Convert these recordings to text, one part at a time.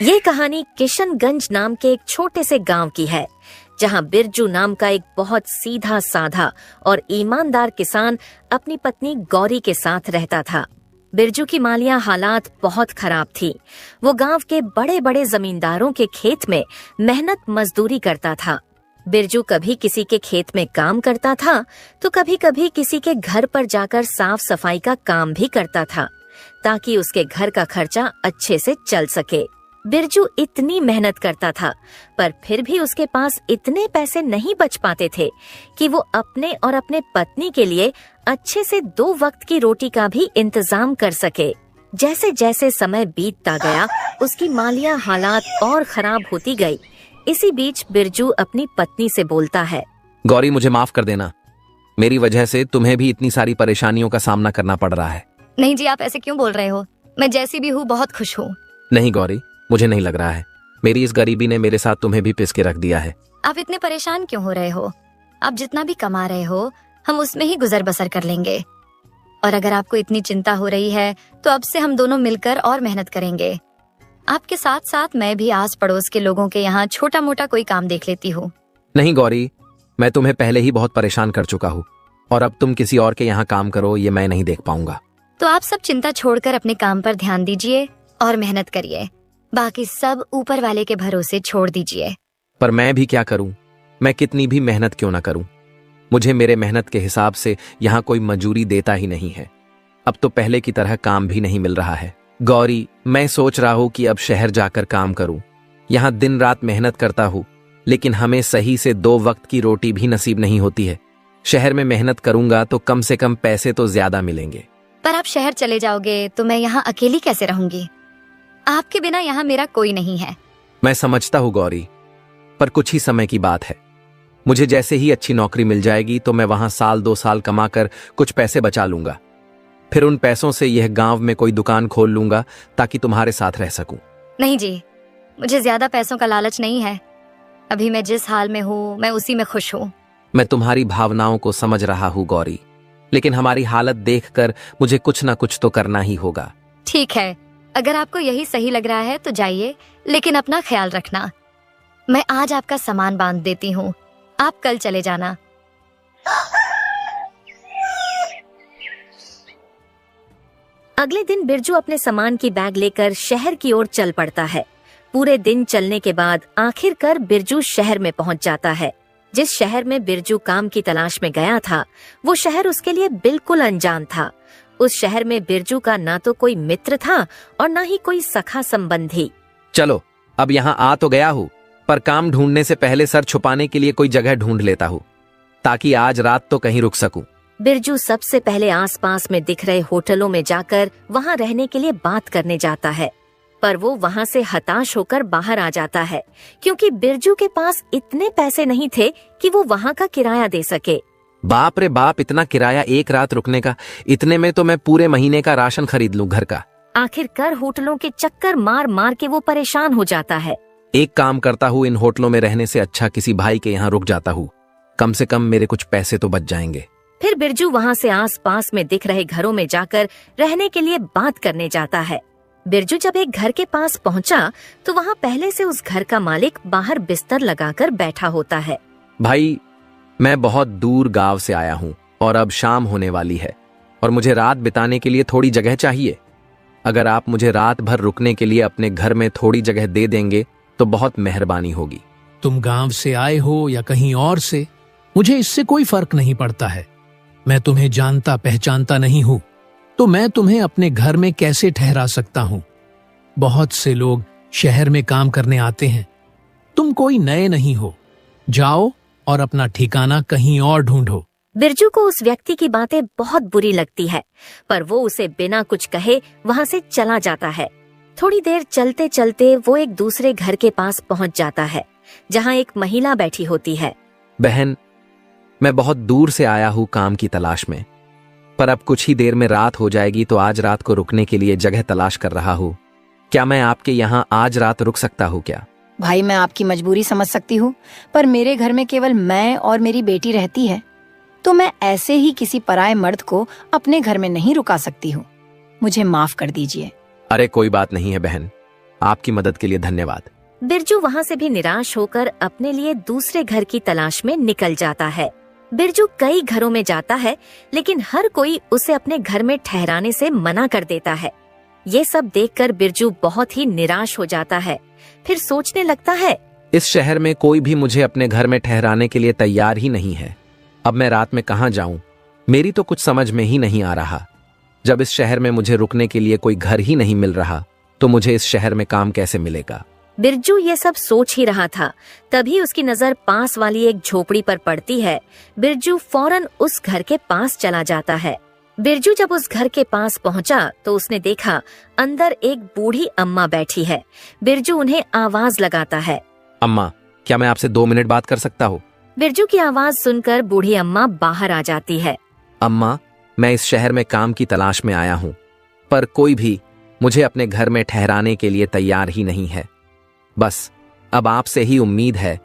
ये कहानी किशनगंज नाम के एक छोटे से गांव की है, जहां बिरजू नाम का एक बहुत सीधा साधा और ईमानदार किसान अपनी पत्नी गौरी के साथ रहता था। बिरजू की मालिया हालात बहुत खराब थी। वो गांव के बड़े बड़े जमींदारों के खेत में मेहनत मजदूरी करता था। बिरजू कभी किसी के खेत में काम करता था तो कभी कभी किसी के घर पर जाकर साफ सफाई का काम भी करता था, ताकि उसके घर का खर्चा अच्छे से चल सके। बिरजू इतनी मेहनत करता था, पर फिर भी उसके पास इतने पैसे नहीं बच पाते थे कि वो अपने और अपने पत्नी के लिए अच्छे से 2 वक्त की रोटी का भी इंतजाम कर सके। जैसे जैसे समय बीतता गया, उसकी मालिया हालात और खराब होती गई। इसी बीच बिरजू अपनी पत्नी से बोलता है, गौरी, मुझे माफ कर देना। मेरी वजह से तुम्हें भी इतनी सारी परेशानियों का सामना करना पड़ रहा है। नहीं जी, आप ऐसे क्यों बोल रहे हो? मैं जैसी भी हूँ बहुत खुश हूँ। नहीं गौरी, मुझे नहीं लग रहा है। मेरी इस गरीबी ने मेरे साथ तुम्हें भी पिस के रख दिया है। आप इतने परेशान क्यों हो रहे हो? आप जितना भी कमा रहे हो, हम उसमें ही गुजर बसर कर लेंगे। और अगर आपको इतनी चिंता हो रही है तो अब से हम दोनों मिलकर और मेहनत करेंगे। आपके साथ साथ मैं भी आस पड़ोस के लोगों के यहाँ छोटा मोटा कोई काम देख लेती हूँ। नहीं गौरी, मैं तुम्हें पहले ही बहुत परेशान कर चुका हूँ, और अब तुम किसी और के यहाँ काम करो, ये मैं नहीं देख पाऊंगा। तो आप सब चिंता छोड़कर अपने काम पर ध्यान दीजिए और मेहनत करिए। बाकी सब ऊपर वाले के भरोसे छोड़ दीजिए। पर मैं भी क्या करूं? मैं कितनी भी मेहनत क्यों ना करूं, मुझे मेरे मेहनत के हिसाब से यहाँ कोई मजूरी देता ही नहीं है। अब तो पहले की तरह काम भी नहीं मिल रहा है। गौरी, मैं सोच रहा हूँ कि अब शहर जाकर काम करूं। यहाँ दिन रात मेहनत करता हूँ, लेकिन हमें सही से 2 वक्त की रोटी भी नसीब नहीं होती है। शहर में मेहनत करूंगा तो कम से कम पैसे तो ज्यादा मिलेंगे। पर आप शहर चले जाओगे तो मैं यहाँ अकेली कैसे रहूंगी? आपके बिना यहाँ मेरा कोई नहीं है। मैं समझता हूँ गौरी, पर कुछ ही समय की बात है। मुझे जैसे ही अच्छी नौकरी मिल जाएगी तो मैं वहां 1-2 साल कमाकर कुछ पैसे बचा लूंगा। फिर उन पैसों से यह गांव में कोई दुकान खोल लूंगा, ताकि तुम्हारे साथ रह सकूं। नहीं जी, मुझे ज्यादा पैसों का लालच नहीं है। अभी मैं जिस हाल में हूँ मैं उसी में खुश हूँ। मैं तुम्हारी भावनाओं को समझ रहा हूँ गौरी, लेकिन हमारी हालत देखकर मुझे कुछ ना कुछ तो करना ही होगा। ठीक है, अगर आपको यही सही लग रहा है तो जाइए, लेकिन अपना ख्याल रखना। मैं आज आपका सामान बांध देती हूँ, आप कल चले जाना। अगले दिन बिरजू अपने सामान की बैग लेकर शहर की ओर चल पड़ता है। पूरे दिन चलने के बाद आखिरकार बिरजू शहर में पहुंच जाता है। जिस शहर में बिरजू काम की तलाश में गया था, वो शहर उसके लिए बिल्कुल अनजान था। उस शहर में बिरजू का ना तो कोई मित्र था और ना ही कोई सखा संबंधी। चलो, अब यहाँ आ तो गया हूँ, पर काम ढूंढने से पहले सर छुपाने के लिए कोई जगह ढूंढ लेता हूँ, ताकि आज रात तो कहीं रुक सकूं। बिरजू सबसे पहले आसपास में दिख रहे होटलों में जाकर वहां रहने के लिए बात करने जाता है, पर वो वहां से हताश होकर बाहर आ जाता है, क्योंकि बिरजू के पास इतने पैसे नहीं थे कि वो वहां का किराया दे सके। बाप रे बाप, इतना किराया एक रात रुकने का! इतने में तो मैं पूरे महीने का राशन खरीद लूं घर का। आखिरकार होटलों के चक्कर मार मार के वो परेशान हो जाता है। एक काम करता हूँ, इन होटलों में रहने से अच्छा किसी भाई के यहाँ रुक जाता हूँ। कम से कम मेरे कुछ पैसे तो बच जाएंगे। फिर बिरजू वहाँ से आसपास में दिख रहे घरों में जाकर रहने के लिए बात करने जाता है। बिरजू जब एक घर के पास पहुँचा तो वहाँ पहले से उस घर का मालिक बाहर बिस्तर लगाकर बैठा होता है। भाई, मैं बहुत दूर गांव से आया हूँ और अब शाम होने वाली है, और मुझे रात बिताने के लिए थोड़ी जगह चाहिए। अगर आप मुझे रात भर रुकने के लिए अपने घर में थोड़ी जगह दे देंगे तो बहुत मेहरबानी होगी। तुम गांव से आए हो या कहीं और से, मुझे इससे कोई फर्क नहीं पड़ता है। मैं तुम्हें जानता पहचानता नहीं हूँ, तो मैं तुम्हें अपने घर में कैसे ठहरा सकता हूँ? बहुत से लोग शहर में काम करने आते हैं, तुम कोई नए नहीं हो। जाओ और अपना ठिकाना कहीं और ढूंढो। बिरजू को उस व्यक्ति की बातें बहुत बुरी लगती है, पर वो उसे बिना कुछ कहे वहाँ से चला जाता है। थोड़ी देर चलते चलते वो एक दूसरे घर के पास पहुँच जाता है, जहाँ एक महिला बैठी होती है। बहन, मैं बहुत दूर से आया हूँ काम की तलाश में, पर अब कुछ ही देर में रात हो जाएगी, तो आज रात को रुकने के लिए जगह तलाश कर रहा हूँ। क्या मैं आपके यहाँ आज रात रुक सकता हूँ क्या? भाई, मैं आपकी मजबूरी समझ सकती हूँ, पर मेरे घर में केवल मैं और मेरी बेटी रहती है, तो मैं ऐसे ही किसी पराये मर्द को अपने घर में नहीं रुका सकती हूँ। मुझे माफ कर दीजिए। अरे कोई बात नहीं है बहन, आपकी मदद के लिए धन्यवाद। बिरजू वहाँ से भी निराश होकर अपने लिए दूसरे घर की तलाश में निकल जाता है। बिरजू कई घरों में जाता है, लेकिन हर कोई उसे अपने घर में ठहराने से मना कर देता है। ये सब देखकर बिरजू बहुत ही निराश हो जाता है। फिर सोचने लगता है, इस शहर में कोई भी मुझे अपने घर में ठहराने के लिए तैयार ही नहीं है। अब मैं रात में कहाँ जाऊं? मेरी तो कुछ समझ में ही नहीं आ रहा। जब इस शहर में मुझे रुकने के लिए कोई घर ही नहीं मिल रहा, तो मुझे इस शहर में काम कैसे मिलेगा? बिरजू ये सब सोच ही रहा था, तभी उसकी नजर पास वाली एक झोपड़ी पर पड़ती है। बिरजू फौरन उस घर के पास चला जाता है। बिरजू जब उस घर के पास पहुंचा तो उसने देखा अंदर एक बूढ़ी अम्मा बैठी है। बिरजू उन्हें आवाज लगाता है, अम्मा, क्या मैं आपसे 2 मिनट बात कर सकता हूँ? बिरजू की आवाज सुनकर बूढ़ी अम्मा बाहर आ जाती है। अम्मा, मैं इस शहर में काम की तलाश में आया हूँ, पर कोई भी मुझे अपने घर में ठहराने के लिए तैयार ही नहीं है। बस अब आपसे ही उम्मीद है,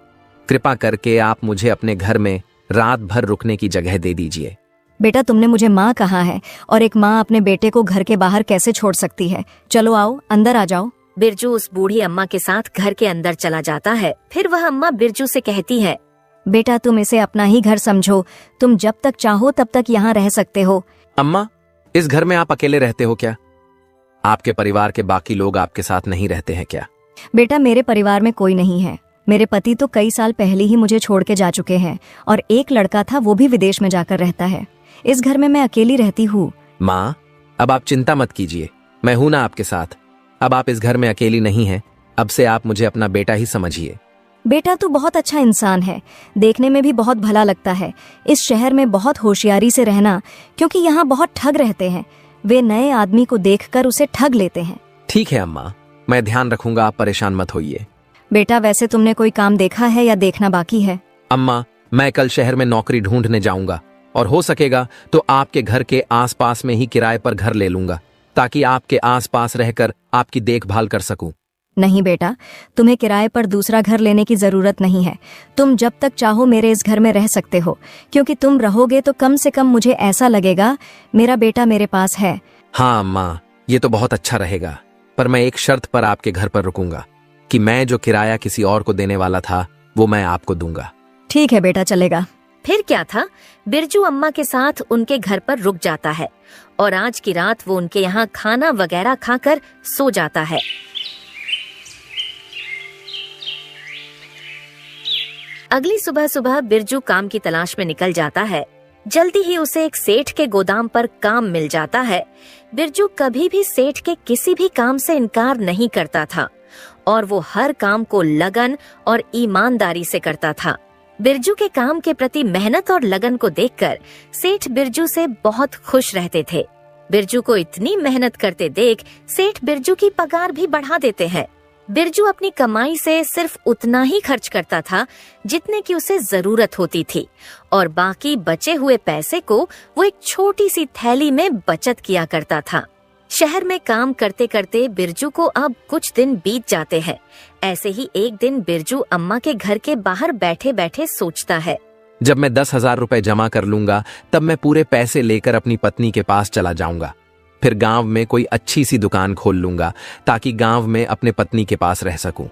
कृपा करके आप मुझे अपने घर में रात भर रुकने की जगह दे दीजिए। बेटा, तुमने मुझे माँ कहा है और एक माँ अपने बेटे को घर के बाहर कैसे छोड़ सकती है? चलो आओ, अंदर आ जाओ। बिरजू उस बूढ़ी अम्मा के साथ घर के अंदर चला जाता है। फिर वह अम्मा बिरजू से कहती है, बेटा, तुम इसे अपना ही घर समझो। तुम जब तक चाहो तब तक यहाँ रह सकते हो। अम्मा, इस घर में आप अकेले रहते हो क्या? आपके परिवार के बाकी लोग आपके साथ नहीं रहते हैं क्या? बेटा, मेरे परिवार में कोई नहीं है। मेरे पति तो कई साल पहले ही मुझे छोड़ के जा चुके हैं और एक लड़का था, वो भी विदेश में जाकर रहता है। इस घर में मैं अकेली रहती हूँ। माँ, अब आप चिंता मत कीजिए, मैं हूं ना आपके साथ। अब आप इस घर में अकेली नहीं हैं। अब से आप मुझे अपना बेटा ही समझिए। बेटा, तू बहुत अच्छा इंसान है, देखने में भी बहुत भला लगता है। इस शहर में बहुत होशियारी से रहना, क्योंकि यहाँ बहुत ठग रहते हैं। वे नए आदमी को देखकर उसे ठग लेते हैं। ठीक है अम्मा, मैं ध्यान रखूंगा, आप परेशान मत होइए। बेटा, वैसे तुमने कोई काम देखा है या देखना बाकी है? अम्मा, मैं कल शहर में नौकरी ढूंढने जाऊंगा और हो सकेगा तो आपके घर के आसपास में ही किराए पर घर ले लूंगा, ताकि आपके आसपास रहकर आपकी देखभाल कर सकूं। नहीं बेटा, तुम्हें किराए पर दूसरा घर लेने की जरूरत नहीं है। तुम जब तक चाहो मेरे इस घर में रह सकते हो, क्योंकि तुम रहोगे तो कम से कम मुझे ऐसा लगेगा मेरा बेटा मेरे पास है। हाँ अम्मा, ये तो बहुत अच्छा रहेगा, पर मैं एक शर्त पर आपके घर पर रुकूंगा कि मैं जो किराया किसी और को देने वाला था वो मैं आपको दूंगा। ठीक है बेटा, चलेगा। फिर क्या था, बिरजू अम्मा के साथ उनके घर पर रुक जाता है और आज की रात वो उनके यहाँ खाना वगैरह खाकर सो जाता है। अगली सुबह सुबह बिरजू काम की तलाश में निकल जाता है। जल्दी ही उसे एक सेठ के गोदाम पर काम मिल जाता है। बिरजू कभी भी सेठ के किसी भी काम से इनकार नहीं करता था और वो हर काम को लगन और ईमानदारी से करता था। बिरजू के काम के प्रति मेहनत और लगन को देखकर सेठ बिरजू से बहुत खुश रहते थे। बिरजू को इतनी मेहनत करते देख सेठ बिरजू की पगार भी बढ़ा देते हैं। बिरजू अपनी कमाई से सिर्फ उतना ही खर्च करता था जितने की उसे जरूरत होती थी और बाकी बचे हुए पैसे को वो एक छोटी सी थैली में बचत किया करता था। शहर में काम करते करते बिरजू को अब कुछ दिन बीत जाते हैं। ऐसे ही एक दिन बिरजू अम्मा के घर के बाहर बैठे बैठे सोचता है, जब मैं 10,000 रुपए जमा कर लूंगा तब मैं पूरे पैसे लेकर अपनी पत्नी के पास चला जाऊंगा। फिर गांव में कोई अच्छी सी दुकान खोल लूंगा ताकि गांव में अपने पत्नी के पास रह सकूं।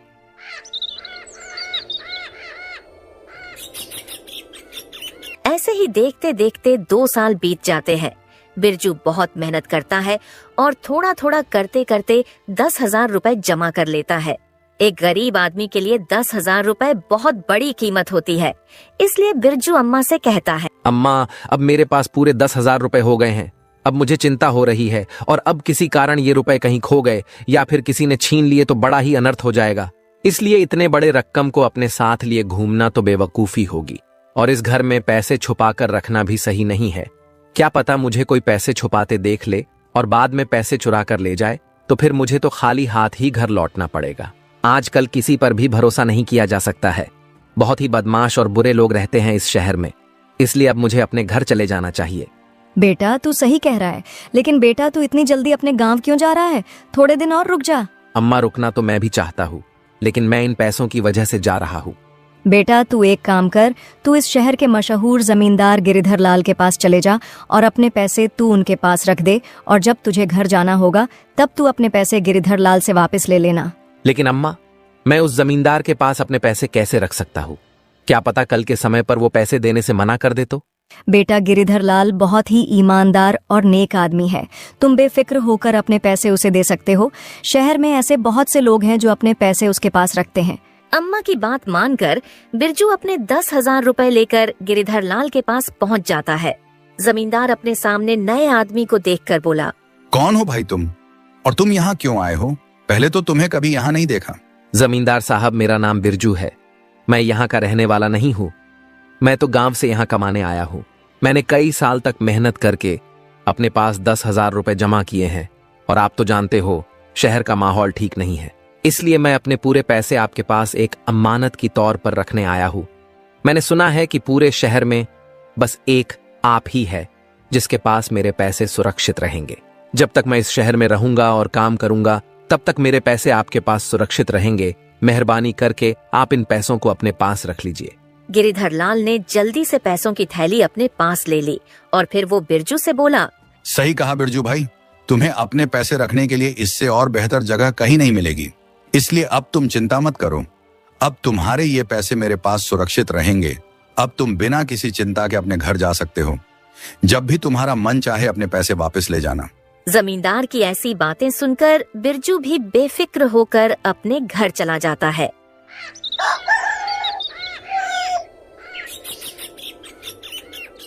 ऐसे ही देखते देखते 2 साल बीत जाते हैं। बिरजू बहुत मेहनत करता है और थोड़ा थोड़ा करते करते 10,000 रुपए जमा कर लेता है। एक गरीब आदमी के लिए 10,000 रुपए बहुत बड़ी कीमत होती है, इसलिए बिरजू अम्मा से कहता है, अम्मा, अब मेरे पास पूरे 10,000 रुपए हो गए हैं। अब मुझे चिंता हो रही है और अब किसी कारण ये रुपए कहीं खो गए या फिर किसी ने छीन लिए तो बड़ा ही अनर्थ हो जाएगा। इसलिए इतने बड़े रकम को अपने साथ लिए घूमना तो बेवकूफी होगी और इस घर में पैसे छुपा कर रखना भी सही नहीं है। क्या पता मुझे कोई पैसे छुपाते देख ले और बाद में पैसे चुरा कर ले जाए, तो फिर मुझे तो खाली हाथ ही घर लौटना पड़ेगा। आजकल किसी पर भी भरोसा नहीं किया जा सकता है। बहुत ही बदमाश और बुरे लोग रहते हैं इस शहर में, इसलिए अब मुझे अपने घर चले जाना चाहिए। बेटा, तू सही कह रहा है, लेकिन बेटा तू इतनी जल्दी अपने गांव क्यों जा रहा है? थोड़े दिन और रुक जा। अम्मा, रुकना तो मैं भी चाहता हूँ, लेकिन मैं इन पैसों की वजह से जा रहा हूँ। बेटा, तू एक काम कर, तू इस शहर के मशहूर जमींदार गिरिधर लाल के पास चले जा और अपने पैसे तू उनके पास रख दे और जब तुझे घर जाना होगा तब तू अपने पैसे गिरिधर लाल से वापस ले लेना। लेकिन अम्मा, मैं उस जमींदार के पास अपने पैसे कैसे रख सकता हूँ? क्या पता कल के समय पर वो पैसे देने से मना कर दे तो? बेटा, गिरिधर लाल बहुत ही ईमानदार और नेक आदमी है। तुम बेफिक्र होकर अपने पैसे उसे दे सकते हो। शहर में ऐसे बहुत से लोग हैं जो अपने पैसे उसके पास रखते हैं। अम्मा की बात मानकर बिरजू अपने 10,000 रुपए लेकर गिरिधर लाल के पास पहुंच जाता है। जमींदार अपने सामने नए आदमी को देखकर बोला, कौन हो भाई तुम, और तुम यहाँ क्यों आए हो? पहले तो तुम्हें कभी यहाँ नहीं देखा। जमींदार साहब, मेरा नाम बिरजू है। मैं यहाँ का रहने वाला नहीं हूँ। मैं तो गांव से यहाँ कमाने आया हूँ। मैंने कई साल तक मेहनत करके अपने पास 10,000 रुपए जमा किए हैं, और आप तो जानते हो शहर का माहौल ठीक नहीं है। इसलिए मैं अपने पूरे पैसे आपके पास एक अमानत की तौर पर रखने आया हूँ। मैंने सुना है कि पूरे शहर में बस एक आप ही है जिसके पास मेरे पैसे सुरक्षित रहेंगे। जब तक मैं इस शहर में रहूंगा और काम करूंगा, तब तक मेरे पैसे आपके पास सुरक्षित रहेंगे। मेहरबानी करके आप इन पैसों को अपने पास रख लीजिए। गिरिधर लाल ने जल्दी से पैसों की थैली अपने पास ले ली और फिर वो बिरजू से बोला, सही कहा बिरजू भाई, तुम्हें अपने पैसे रखने के लिए इससे और बेहतर जगह कहीं नहीं मिलेगी। इसलिए अब तुम चिंता मत करो। अब तुम्हारे ये पैसे मेरे पास सुरक्षित रहेंगे। अब तुम बिना किसी चिंता के अपने घर जा सकते हो। जब भी तुम्हारा मन चाहे अपने पैसे वापस ले जाना। जमींदार की ऐसी बातें सुनकर बिरजू भी बेफिक्र होकर अपने घर चला जाता है।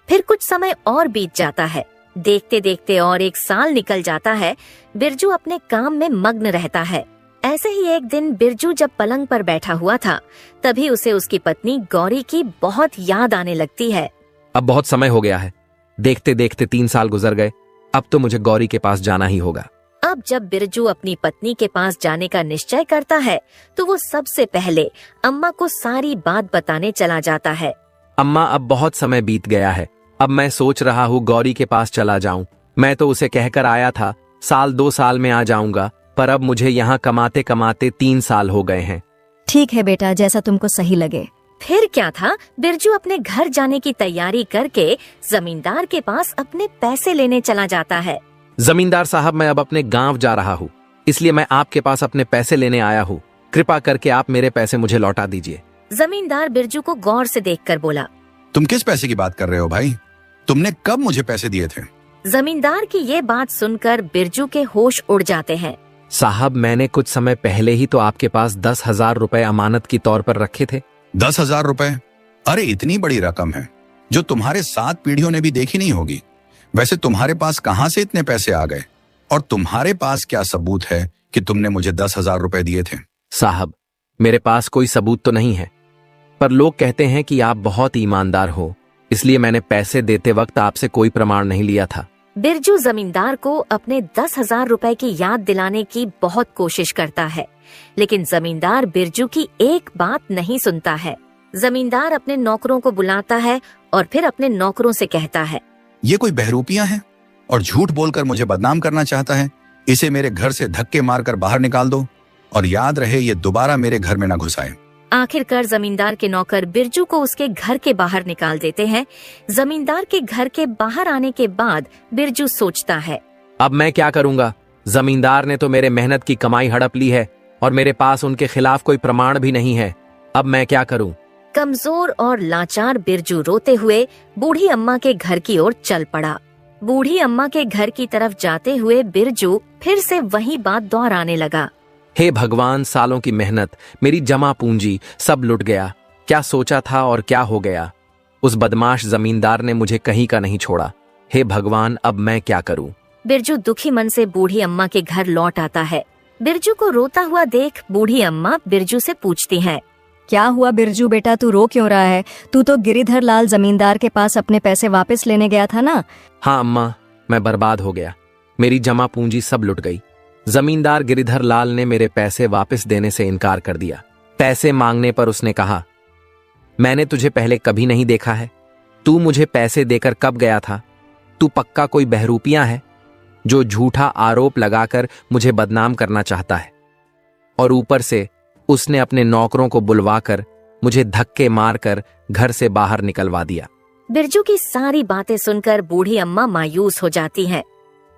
फिर कुछ समय और बीत जाता है। देखते देखते और एक साल निकल जाता है। बिरजू अपने काम में मग्न रहता है। ऐसे ही एक दिन बिरजू जब पलंग पर बैठा हुआ था, तभी उसे उसकी पत्नी गौरी की बहुत याद आने लगती है। अब बहुत समय हो गया है। देखते देखते 3 साल गुजर गए। अब तो मुझे गौरी के पास जाना ही होगा। अब जब बिरजू अपनी पत्नी के पास जाने का निश्चय करता है, तो वो सबसे पहले अम्मा को सारी बात बताने चला जाता है। अम्मा, अब बहुत समय बीत गया है। अब मैं सोच रहा हूँ गौरी के पास चला जाऊं। मैं तो उसे कहकर आया था 1-2 साल में आ जाऊंगा, पर अब मुझे यहाँ कमाते कमाते 3 साल हो गए हैं। ठीक है बेटा, जैसा तुमको सही लगे। फिर क्या था, बिरजू अपने घर जाने की तैयारी करके जमींदार के पास अपने पैसे लेने चला जाता है। जमींदार साहब, मैं अब अपने गांव जा रहा हूँ, इसलिए मैं आपके पास अपने पैसे लेने आया हूँ। कृपा करके आप मेरे पैसे मुझे लौटा दीजिए। जमींदार बिरजू को गौर से देखकर बोला, तुम किस पैसे की बात कर रहे हो भाई? तुमने कब मुझे पैसे दिए थे? जमींदार की ये बात सुनकर बिरजू के होश उड़ जाते हैं। साहब, मैंने कुछ समय पहले ही तो आपके पास 10,000 रुपए अमानत की तौर पर रखे थे। 10,000 रुपए? अरे इतनी बड़ी रकम है जो तुम्हारे 7 पीढ़ियों ने भी देखी नहीं होगी। वैसे तुम्हारे पास कहां से इतने पैसे आ गए? और तुम्हारे पास क्या सबूत है कि तुमने मुझे 10,000 रुपए दिए थे? साहब, मेरे पास कोई सबूत तो नहीं है, पर लोग कहते हैं कि आप बहुत ईमानदार हो, इसलिए मैंने पैसे देते वक्त आपसे कोई प्रमाण नहीं लिया था। बिरजू जमींदार को अपने 10,000 रुपए की याद दिलाने की बहुत कोशिश करता है, लेकिन जमींदार बिरजू की एक बात नहीं सुनता है। जमींदार अपने नौकरों को बुलाता है और फिर अपने नौकरों से कहता है, ये कोई बहरूपियां है और झूठ बोलकर मुझे बदनाम करना चाहता है। इसे मेरे घर से धक्के मारकर बाहर निकाल दो, और याद रहे ये दोबारा मेरे घर में न घुसाए। आखिरकार जमींदार के नौकर बिरजू को उसके घर के बाहर निकाल देते हैं। जमींदार के घर के बाहर आने के बाद बिरजू सोचता है, अब मैं क्या करूंगा? जमींदार ने तो मेरे मेहनत की कमाई हड़प ली है और मेरे पास उनके खिलाफ कोई प्रमाण भी नहीं है। अब मैं क्या करूं? कमजोर और लाचार बिरजू रोते हुए बूढ़ी अम्मा के घर की ओर चल पड़ा। बूढ़ी अम्मा के घर की तरफ जाते हुए बिरजू फिर से वही बात दोहराने लगा। हे भगवान, सालों की मेहनत, मेरी जमा पूंजी सब लुट गया। क्या सोचा था और क्या हो गया? उस बदमाश जमींदार ने मुझे कहीं का नहीं छोड़ा। हे भगवान, अब मैं क्या करूं? बिरजू दुखी मन से बूढ़ी अम्मा के घर लौट आता है। बिरजू को रोता हुआ देख बूढ़ी अम्मा बिरजू से पूछती हैं, क्या हुआ बिरजू बेटा, तू रो क्यों रहा है? तू तो गिरिधर लाल जमींदार के पास अपने पैसे वापस लेने गया था ना? हाँ अम्मा, मैं बर्बाद हो गया। मेरी जमा पूंजी सब लुट गई। जमींदार गिरिधर लाल ने मेरे पैसे वापस देने से इनकार कर दिया। पैसे मांगने पर उसने कहा, मैंने तुझे पहले कभी नहीं देखा है। तू मुझे पैसे देकर कब गया था? तू पक्का कोई बहरूपियां है जो झूठा आरोप लगाकर मुझे बदनाम करना चाहता है। और ऊपर से उसने अपने नौकरों को बुलवाकर मुझे धक्के मारकर घर से बाहर निकलवा दिया। बिरजू की सारी बातें सुनकर बूढ़ी अम्मा मायूस हो जाती हैं।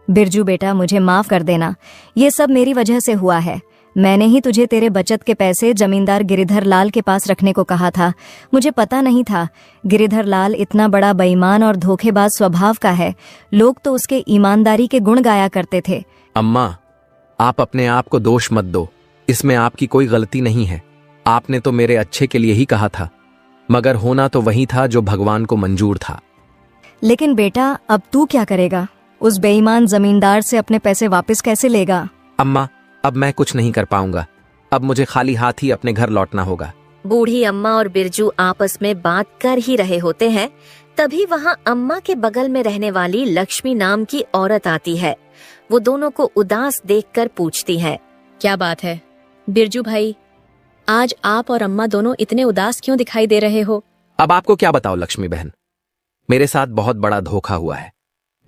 बिरजू बेटा, मुझे माफ कर देना। ये सब मेरी वजह से हुआ है। मैंने ही तुझे तेरे बचत के पैसे जमींदार गिरिधर लाल के पास रखने को कहा था। मुझे पता नहीं था गिरिधर लाल इतना बड़ा बेईमान और धोखेबाज स्वभाव का है। लोग तो उसके ईमानदारी के गुण गाया करते थे। अम्मा, आप अपने आप को दोष मत दो, इसमें आपकी कोई गलती नहीं है। आपने तो मेरे अच्छे के लिए ही कहा था, मगर होना तो वही था जो भगवान को मंजूर था। लेकिन बेटा, अब तू क्या करेगा? उस बेईमान जमींदार से अपने पैसे वापस कैसे लेगा? अम्मा, अब मैं कुछ नहीं कर पाऊंगा। अब मुझे खाली हाथ ही अपने घर लौटना होगा। बूढ़ी अम्मा और बिरजू आपस में बात कर ही रहे होते हैं, तभी वहाँ अम्मा के बगल में रहने वाली लक्ष्मी नाम की औरत आती है। वो दोनों को उदास देखकर पूछती है, क्या बात है बिरजू भाई, आज आप और अम्मा दोनों इतने उदास क्यों दिखाई दे रहे हो? अब आपको क्या बताओ लक्ष्मी बहन, मेरे साथ बहुत बड़ा धोखा हुआ है।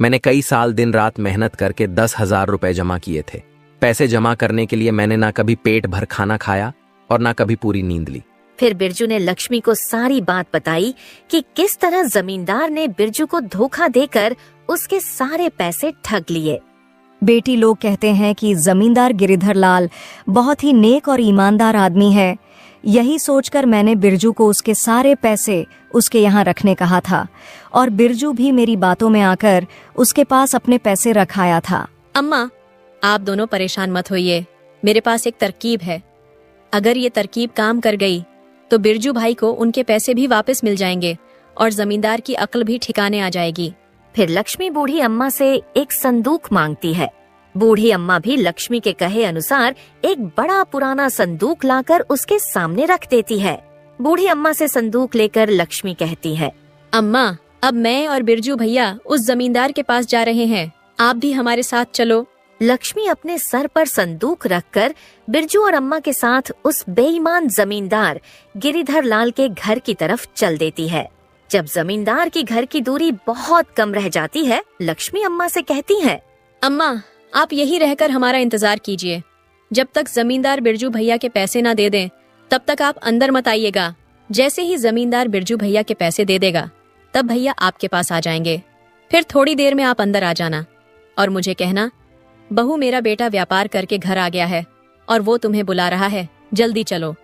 मैंने कई साल दिन रात मेहनत करके 10,000 रुपए जमा किए थे। पैसे जमा करने के लिए मैंने ना कभी पेट भर खाना खाया और ना कभी पूरी नींद ली। फिर बिरजू ने लक्ष्मी को सारी बात बताई कि किस तरह जमींदार ने बिरजू को धोखा देकर उसके सारे पैसे ठग लिए। बेटी, लोग कहते हैं कि जमींदार गिरिधर लाल बहुत ही नेक और ईमानदार आदमी है। यही सोचकर मैंने बिरजू को उसके सारे पैसे उसके यहाँ रखने कहा था और बिरजू भी मेरी बातों में आकर उसके पास अपने पैसे रखाया था। अम्मा, आप दोनों परेशान मत होइए, मेरे पास एक तरकीब है। अगर ये तरकीब काम कर गई तो बिरजू भाई को उनके पैसे भी वापस मिल जाएंगे और जमींदार की अक्ल भी ठिकाने आ जाएगी। फिर लक्ष्मी बूढ़ी अम्मा से एक संदूक मांगती है। बूढ़ी अम्मा भी लक्ष्मी के कहे अनुसार एक बड़ा पुराना संदूक लाकर उसके सामने रख देती है। बूढ़ी अम्मा से संदूक लेकर लक्ष्मी कहती है, अम्मा, अब मैं और बिरजू भैया उस जमींदार के पास जा रहे हैं, आप भी हमारे साथ चलो। लक्ष्मी अपने सर पर संदूक रखकर बिरजू और अम्मा के साथ उस बेईमान जमींदार गिरिधर लाल के घर की तरफ चल देती है। जब जमींदार की घर की दूरी बहुत कम रह जाती है, लक्ष्मी अम्मा से कहती है, अम्मा, आप यही रहकर हमारा इंतजार कीजिए। जब तक जमींदार बिरजू भैया के पैसे ना दे दें, तब तक आप अंदर मत आइएगा। जैसे ही जमींदार बिरजू भैया के पैसे दे देगा, तब भैया आपके पास आ जाएंगे। फिर थोड़ी देर में आप अंदर आ जाना और मुझे कहना, बहू, मेरा बेटा व्यापार करके घर आ गया है और वो तुम्हें बुला रहा है, जल्दी चलो।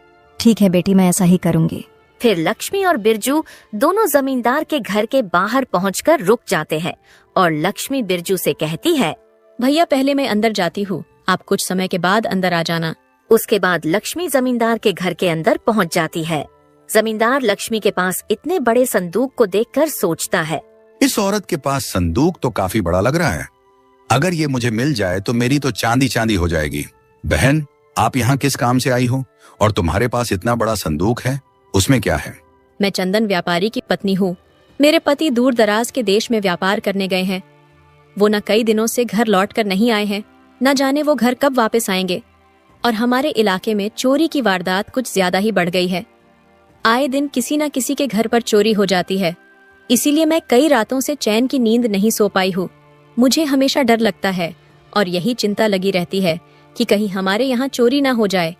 ठीक है बेटी, मैं ऐसा ही करूंगी। फिर लक्ष्मी और बिरजू दोनों जमींदार के घर के बाहर पहुंचकर रुक जाते हैं और लक्ष्मी बिरजू से कहती है, भैया, पहले मैं अंदर जाती हूँ, आप कुछ समय के बाद अंदर आ जाना। उसके बाद लक्ष्मी जमींदार के घर के अंदर पहुंच जाती है। जमींदार लक्ष्मी के पास इतने बड़े संदूक को देखकर सोचता है, इस औरत के पास संदूक तो काफी बड़ा लग रहा है। अगर ये मुझे मिल जाए तो मेरी तो चांदी चांदी हो जाएगी। बहन, आप यहाँ किस काम से आई हो और तुम्हारे पास इतना बड़ा संदूक है, उसमें क्या है? मैं चंदन व्यापारी की पत्नी हूँ। मेरे पति दूर दराज के देश में व्यापार करने गए हैं। वो न कई दिनों से घर लौट कर नहीं आए हैं, न जाने वो घर कब वापस आएंगे। और हमारे इलाके में चोरी की वारदात कुछ ज्यादा ही बढ़ गई है। आए दिन किसी न किसी के घर पर चोरी हो जाती है। इसीलिए मैं कई रातों से चैन की नींद नहीं सो पाई हूँ। मुझे हमेशा डर लगता है और यही चिंता लगी रहती है कि कहीं हमारे यहाँ चोरी ना हो जाए।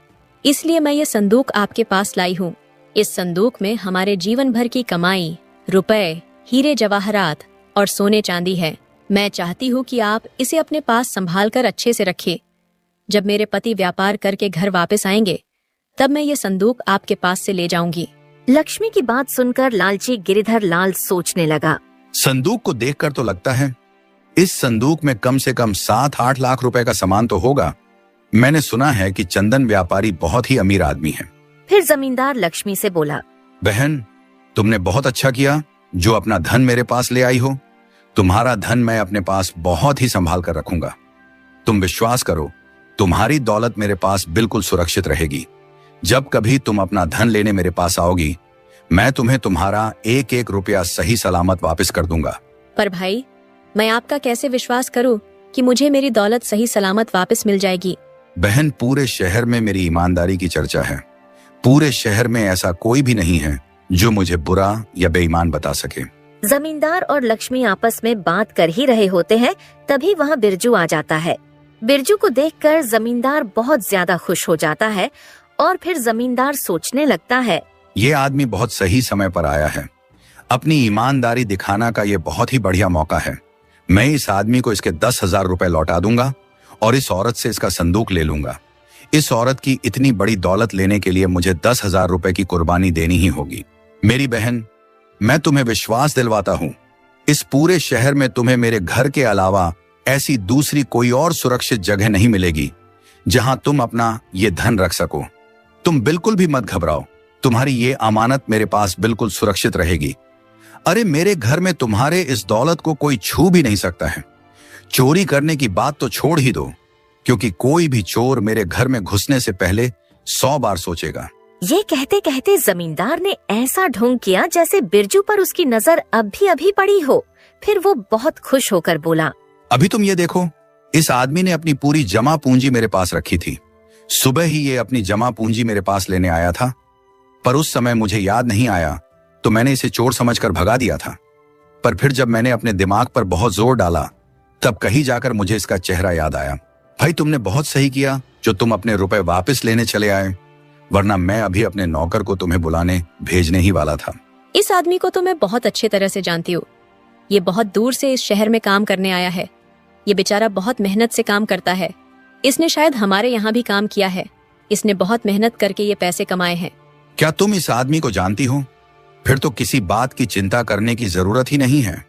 इसलिए मैं ये संदूक आपके पास लाई हूँ। इस संदूक में हमारे जीवन भर की कमाई, रुपए, हीरे जवाहरात और सोने चांदी है। मैं चाहती हूँ कि आप इसे अपने पास संभाल कर अच्छे से रखें। जब मेरे पति व्यापार करके घर वापस आएंगे, तब मैं ये संदूक आपके पास से ले जाऊंगी। लक्ष्मी की बात सुनकर लालची गिरिधर लाल सोचने लगा। संदूक को देखकर तो लगता है इस संदूक में कम से कम 7-8 लाख रुपए का सामान तो होगा। मैंने सुना है कि चंदन व्यापारी बहुत ही अमीर आदमी है। फिर जमींदार लक्ष्मी से बोला, बहन, तुमने बहुत अच्छा किया जो अपना धन मेरे पास ले आई हो। तुम्हारा धन मैं अपने पास बहुत ही संभाल कर रखूंगा। तुम विश्वास करो, तुम्हारी दौलत मेरे पास बिल्कुल सुरक्षित रहेगी। जब कभी तुम अपना धन लेने मेरे पास आओगी, मैं तुम्हें तुम्हारा 1-1 रुपया सही सलामत वापस कर दूंगा। पर भाई, मैं आपका कैसे विश्वास करूं कि मुझे मेरी दौलत सही सलामत वापस मिल जाएगी? बहन, पूरे शहर में मेरी ईमानदारी की चर्चा है। पूरे शहर में ऐसा कोई भी नहीं है जो मुझे बुरा या बेईमान बता सके। जमींदार और लक्ष्मी आपस में बात कर ही रहे होते हैं, तभी वहाँ बिरजू आ जाता है। बिरजू को देखकर जमींदार बहुत ज्यादा खुश हो जाता है और फिर जमींदार सोचने लगता है, ये आदमी बहुत सही समय पर आया है। अपनी ईमानदारी दिखाना का ये बहुत ही बढ़िया मौका है। मैं इस आदमी को इसके 10,000 रुपए लौटा दूंगा और इस औरत से इसका संदूक ले लूंगा। इस औरत की इतनी बड़ी दौलत लेने के लिए मुझे 10,000 रुपए की कुर्बानी देनी ही होगी। मेरी बहन, मैं तुम्हें विश्वास दिलवाता हूं, इस पूरे शहर में तुम्हें मेरे घर के अलावा ऐसी दूसरी कोई और सुरक्षित जगह नहीं मिलेगी जहां तुम अपना ये धन रख सको। तुम बिल्कुल भी मत घबराओ, तुम्हारी ये अमानत मेरे पास बिल्कुल सुरक्षित रहेगी। अरे मेरे घर में तुम्हारे इस दौलत को कोई छू भी नहीं सकता है। चोरी करने की बात तो छोड़ ही दो, क्योंकि कोई भी चोर मेरे घर में घुसने से पहले 100 बार सोचेगा। ये कहते कहते जमींदार ने ऐसा ढोंग किया जैसे बिरजू पर उसकी नजर अभी पड़ी हो। फिर वो बहुत खुश होकर बोला, अभी तुम ये देखो, इस आदमी ने अपनी पूरी जमा पूंजी मेरे पास रखी थी। सुबह ही ये अपनी जमा पूंजी मेरे पास लेने आया था, पर उस समय मुझे याद नहीं आया तो मैंने इसे चोर समझकर भगा दिया था। पर फिर जब मैंने अपने दिमाग पर बहुत जोर डाला तब कहीं जाकर मुझे इसका चेहरा याद आया। भाई, तुमने बहुत सही किया जो तुम अपने रुपए वापस लेने चले आए, वरना मैं अभी अपने नौकर को तुम्हें बुलाने भेजने ही वाला था। इस आदमी को तो मैं बहुत अच्छे तरह से जानती हूँ। ये बहुत दूर से इस शहर में काम करने आया है। ये बेचारा बहुत मेहनत से काम करता है। इसने शायद हमारे यहाँ भी काम किया है। इसने बहुत मेहनत करके ये पैसे कमाए हैं। क्या तुम इस आदमी को जानती हो? फिर तो किसी बात की चिंता करने की जरूरत ही नहीं है।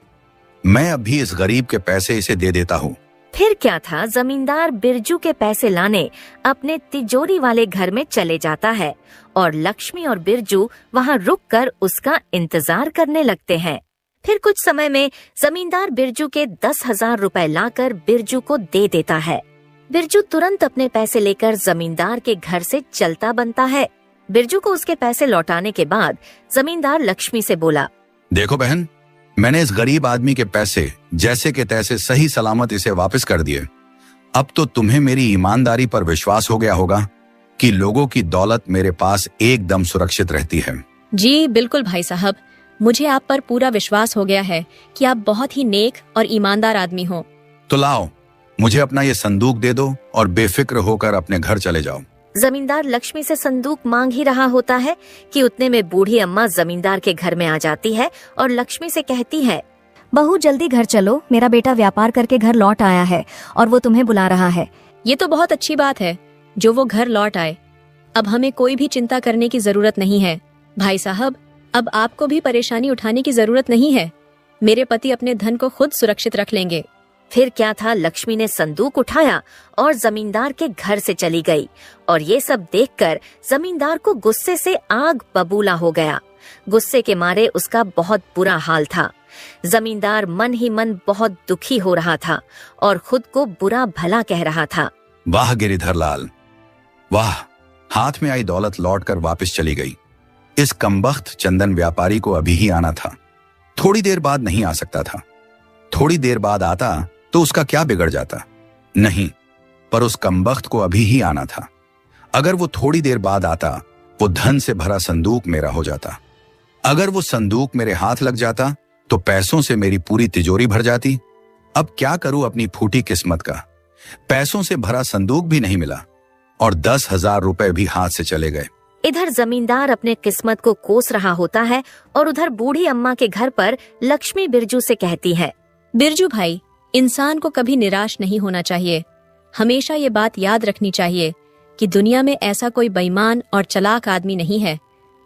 मैं अभी इस गरीब के पैसे इसे दे देता हूँ। फिर क्या था, जमींदार बिरजू के पैसे लाने अपने तिजोरी वाले घर में चले जाता है और लक्ष्मी और बिरजू वहाँ रुककर उसका इंतजार करने लगते हैं। फिर कुछ समय में जमींदार बिरजू के 10,000 रुपए लाकर बिरजू को दे देता है। बिरजू तुरंत अपने पैसे लेकर जमींदार के घर से चलता बनता है। बिरजू को उसके पैसे लौटाने के बाद जमींदार लक्ष्मी से बोला, देखो बहन, मैंने इस गरीब आदमी के पैसे जैसे के तैसे सही सलामत इसे वापस कर दिए। अब तो तुम्हें मेरी ईमानदारी पर विश्वास हो गया होगा कि लोगों की दौलत मेरे पास एकदम सुरक्षित रहती है। जी बिल्कुल भाई साहब, मुझे आप पर पूरा विश्वास हो गया है कि आप बहुत ही नेक और ईमानदार आदमी हो। तो लाओ, मुझे अपना ये संदूक दे दो और बेफिक्र होकर अपने घर चले जाओ। जमींदार लक्ष्मी से संदूक मांग ही रहा होता है कि उतने में बूढ़ी अम्मा जमींदार के घर में आ जाती है और लक्ष्मी से कहती है, बहू जल्दी घर चलो, मेरा बेटा व्यापार करके घर लौट आया है और वो तुम्हें बुला रहा है। ये तो बहुत अच्छी बात है जो वो घर लौट आए। अब हमें कोई भी चिंता करने की जरूरत नहीं है। भाई साहब, अब आपको भी परेशानी उठाने की जरूरत नहीं है। मेरे पति अपने धन को खुद सुरक्षित रख लेंगे। फिर क्या था, लक्ष्मी ने संदूक उठाया और जमींदार के घर से चली गई और ये सब देखकर जमींदार को गुस्से से आग बबूला हो गया। गुस्से के मारे उसका बहुत बुरा हाल था। जमींदार मन ही मन बहुत दुखी हो रहा था और खुद को बुरा भला कह रहा था। वाह गिरिधर लाल, वाह, हाथ में आई दौलत लौटकर वापस चली गई। इस कमबख्त चंदन व्यापारी को अभी ही आना था, थोड़ी देर बाद नहीं आ सकता था। थोड़ी देर बाद आता तो उसका क्या बिगड़ जाता? नहीं, पर उस कमबख्त को अभी ही आना था। अगर वो थोड़ी देर बाद आता, वो धन से भरा संदूक मेरा हो जाता। अगर वो संदूक मेरे हाथ लग जाता तो पैसों से मेरी पूरी तिजोरी भर जाती। अब क्या करूं अपनी फूटी किस्मत का? पैसों से भरा संदूक भी नहीं मिला और 10,000 रुपए भी हाथ से चले गए। इधर जमींदार अपने किस्मत को कोस रहा होता है और उधर बूढ़ी अम्मा के घर पर लक्ष्मी बिरजू से कहती है, बिरजू भाई, इंसान को कभी निराश नहीं होना चाहिए। हमेशा ये बात याद रखनी चाहिए कि दुनिया में ऐसा कोई बेईमान और चालाक आदमी नहीं है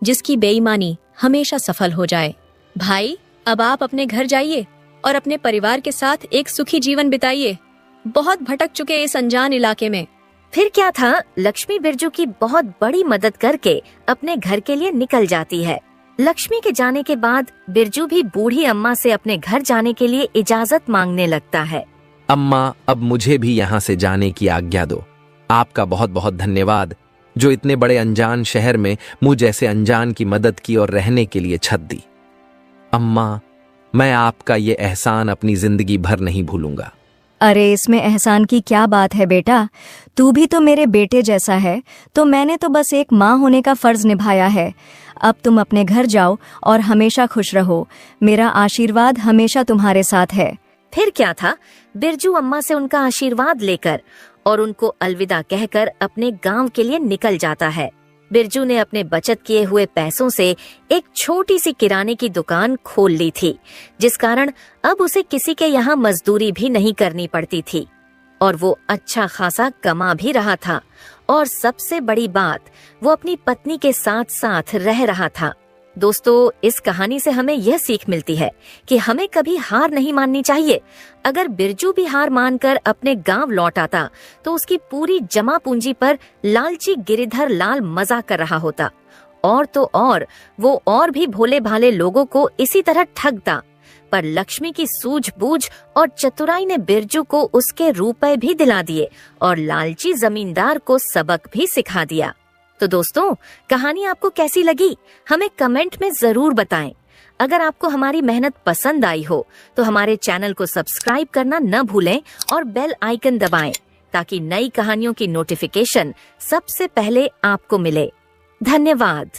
जिसकी बेईमानी हमेशा सफल हो जाए। भाई, अब आप अपने घर जाइए और अपने परिवार के साथ एक सुखी जीवन बिताइए। बहुत भटक चुके इस अनजान इलाके में। फिर क्या था, लक्ष्मी बिरजू की बहुत बड़ी मदद करके अपने घर के लिए निकल जाती है। लक्ष्मी के जाने के बाद बिरजू भी बूढ़ी अम्मा से अपने घर जाने के लिए इजाजत मांगने लगता है। अम्मा, अब मुझे भी यहाँ से जाने की आज्ञा दो। आपका बहुत बहुत धन्यवाद जो इतने बड़े अनजान शहर में मुझ जैसे अनजान की मदद की और रहने के लिए छत दी। अम्मा, मैं आपका ये एहसान अपनी जिंदगी भर नहीं भूलूंगा। अरे इसमें एहसान की क्या बात है बेटा, तू भी तो मेरे बेटे जैसा है, तो मैंने तो बस एक माँ होने का फर्ज निभाया है। अब तुम अपने घर जाओ और हमेशा खुश रहो। मेरा आशीर्वाद हमेशा तुम्हारे साथ है। फिर क्या था, बिरजू अम्मा से उनका आशीर्वाद लेकर और उनको अलविदा कहकर अपने गांव के लिए निकल जाता है। बिरजू ने अपने बचत किए हुए पैसों से एक छोटी सी किराने की दुकान खोल ली थी, जिस कारण अब उसे किसी के यहाँ मजदूरी भी नहीं करनी पड़ती थी और वो अच्छा खासा कमा भी रहा था और सबसे बड़ी बात, वो अपनी पत्नी के साथ साथ रह रहा था। दोस्तों, इस कहानी से हमें यह सीख मिलती है कि हमें कभी हार नहीं माननी चाहिए। अगर बिरजू भी हार मानकर अपने गांव लौट आता तो उसकी पूरी जमा पूंजी पर लालची गिरिधर लाल मजा कर रहा होता, और तो और वो और भी भोले भाले लोगों को इसी तरह ठगता। पर लक्ष्मी की सूझबूझ और चतुराई ने बिरजू को उसके रुपए भी दिला दिए और लालची जमींदार को सबक भी सिखा दिया। तो दोस्तों, कहानी आपको कैसी लगी हमें कमेंट में जरूर बताएं। अगर आपको हमारी मेहनत पसंद आई हो तो हमारे चैनल को सब्सक्राइब करना न भूलें और बेल आइकन दबाएं ताकि नई कहानियों की नोटिफिकेशन सबसे पहले आपको मिले। धन्यवाद।